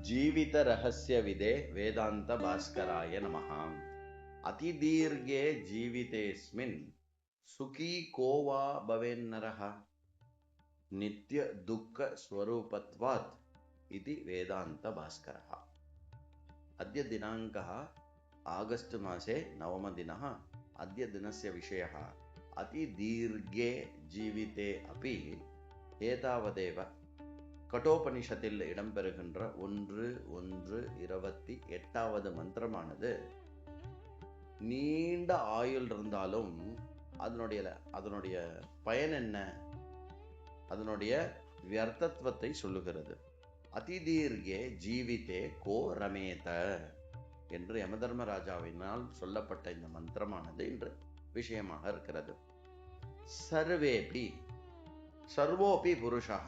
जीवित रहस्य विदे वेदांत भास्कराय नमः। अतिदीर्घे जीवितेस्मिन् सुखी को वा भवेन्नरः नित्य दुःख स्वरूपत्वात् इति वेदांत भास्करः। अद्य दिनाङ्कः आगस्ट् मासे 9 दिनः। अद्य दिनस्य विषयः अतिदीर्घे जीविते अपि एतावदेव கட்டோபனிஷத்தில் இடம்பெறுகின்ற 1:1:28வது மந்திரமானது நீண்ட ஆயுள் இருந்தாலும் அதனுடைய பயன் என்ன, அதனுடைய வியர்த்தத்துவத்தை சொல்லுகிறது. அதிதீர்கே ஜீவிதே கோ ரமேத என்று யமதர்மராஜாவினால் சொல்லப்பட்ட இந்த மந்திரமானது இன்று விஷயமாக இருக்கிறது. சர்வோபி புருஷः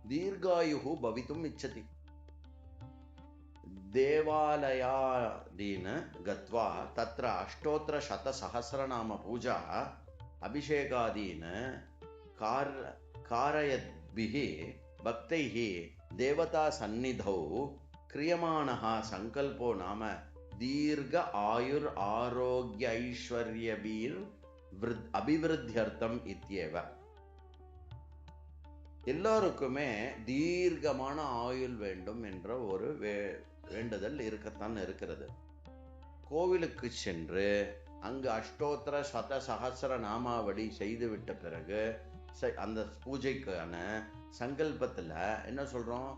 दीर्घायुः भवितुम् इच्छति। देवालयादीन् गत्वा तत्र अष्टोत्तरशतसहस्रनाम पूजा अभिषेकादीन् कारयद्भिः भक्तैः देवता सन्निधौ क्रियमाणः संकल्पो नाम दीर्घ आयुर् आरोग्य ऐश्वर्यभिर् अभिवृद्ध्यर्थम् इत्येव. எல்லாருக்குமே தீர்க்கமான ஆயுள் வேண்டும் என்ற ஒரு வேண்டுதல் இருக்கத்தான் இருக்கிறது. கோவிலுக்கு சென்று அங்கு அஷ்டோத்திர சதசஹஸ்ர நாமாவளி செய்துவிட்ட பிறகு அந்த பூஜைக்கான சங்கல்பத்துல என்ன சொல்றோம்?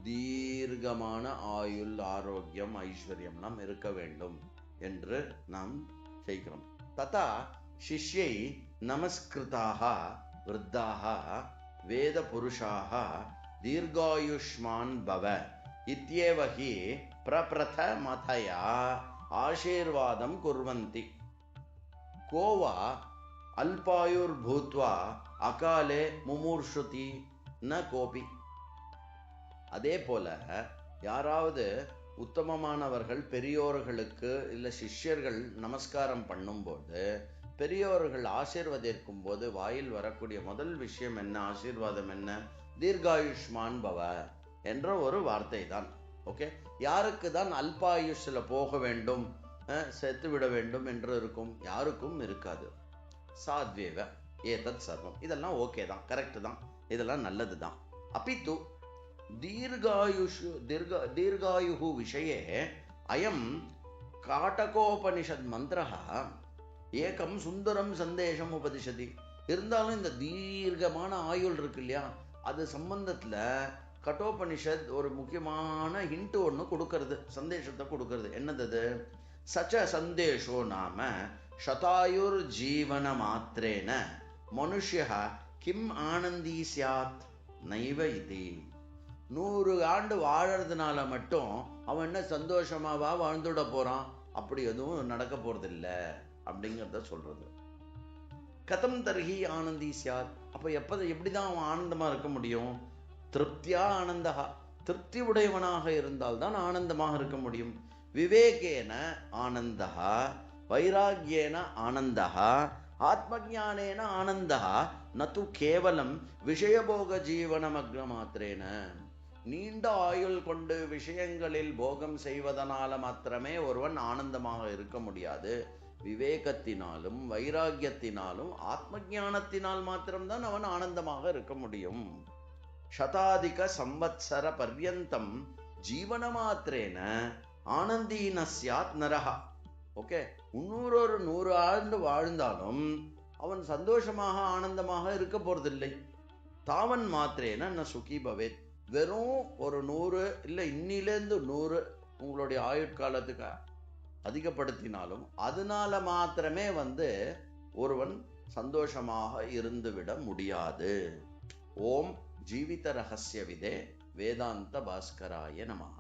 தீர்க்கமான ஆயுள், ஆரோக்கியம், ஐஸ்வர்யம்லாம் இருக்க வேண்டும் என்று நாம் செய்கிறோம். ததா சிஷ்யை நமஸ்கிருதாக விருத்தாக வேத புருஷாக தீர்காயுஷ்மான் பவ இத்யேவ ஹி பிரப்ரதமதயா ஆசீர்வாதம் குர்வந்தி. கோவா அல்பாயுர் பூத்வா அகாலே முமூர்ஷுதி ந கோபி. அதே போல யாராவது உத்தமமானவர்கள் பெரியோர்களுக்கு இல்ல சிஷ்யர்கள் நமஸ்காரம் பண்ணும்போது பெரியோர்கள் ஆசீர்வதிக்கும் போது வாயில் வரக்கூடிய முதல் விஷயம் என்ன, ஆசீர்வாதம் என்ன? தீர்காயுஷ்மான் பவ என்ற ஒரு வார்த்தை தான். ஓகே, யாருக்கு தான் அல்பாயுஷ்ல போக வேண்டும், செத்து விட வேண்டும் என்று இருக்கும்? யாருக்கும் இருக்காது. சாத்வேவ ஏதத் சர்வம், இதெல்லாம் ஓகே தான், கரெக்ட் தான், இதெல்லாம் நல்லது தான். அபித்து தீர்காயுஹு விஷயே அயம் காட்டகோபனிஷத் மந்திரः ஏகம் சுந்தரம் சந்தேஷம் உபதிஷதி. இருந்தாலும் இந்த தீர்க்கமான ஆயுள் இருக்கு இல்லையா, அது சம்பந்தத்துல கட்டோபனிஷத் ஒரு முக்கியமான ஹிண்ட் ஒன்று கொடுக்கறது, சந்தேஷத்தை கொடுக்கறது. என்னது? சச்ச சந்தேஷோ நாம சதாயுர் ஜீவன மாத்திரேன மனுஷ்ய கிம் ஆனந்தி சியாத் நைவ இது. 100 ஆண்டு வாழறதுனால மட்டும் அவன் என்ன சந்தோஷமாவா வாழ்ந்துட போறான்? அப்படி எதுவும் நடக்க போறது இல்லை அப்படிங்கிறத சொல்றது. கதம் தர்ஹி ஆனந்தி சியாத். அப்ப எப்படிதான் அவன் ஆனந்தமா இருக்க முடியும்? திருப்தியா ஆனந்தா, திருப்தி உடையவனாக இருந்தால் தான் ஆனந்தமாக இருக்க முடியும். விவேகேன ஆனந்தா, வைராகியேன ஆனந்தா, ஆத்மஞானேன ஆனந்தா, நது கேவலம் விஷயபோக ஜீவனமக்ன மாத்திரேன. நீண்ட ஆயுள் கொண்டு விஷயங்களில் போகம் செய்வதனால மாத்திரமே ஒருவன் ஆனந்தமாக இருக்க முடியாது. விவேகத்தினாலும் வைராகியத்தினாலும் ஆத்ம ஞானத்தினால் மாத்திரம்தான் அவன் ஆனந்தமாக இருக்க முடியும். சதாதிக சம்வத்சர பர்யந்தம் ஜீவன மாத்திரேன ஆனந்தீன ஸ்யாத் நரஹ. ஓகே, 100 ஆண்டு வாழ்ந்தாலும் அவன் சந்தோஷமாக ஆனந்தமாக இருக்க போறதில்லை. தாவன் மாத்திரேன ந சுகி பவேத். வெறும் ஒரு 100 இல்லை இன்னிலேருந்து 100 உங்களுடைய ஆயுட்காலத்துக்கு அதிகப்படுத்தினாலும் அதனால மாத்திரமே ஒருவன் சந்தோஷமாக இருந்துவிட முடியாது. ஓம் ஜீவித ரகசிய விதே வேதாந்த பாஸ்கராய நமஹ.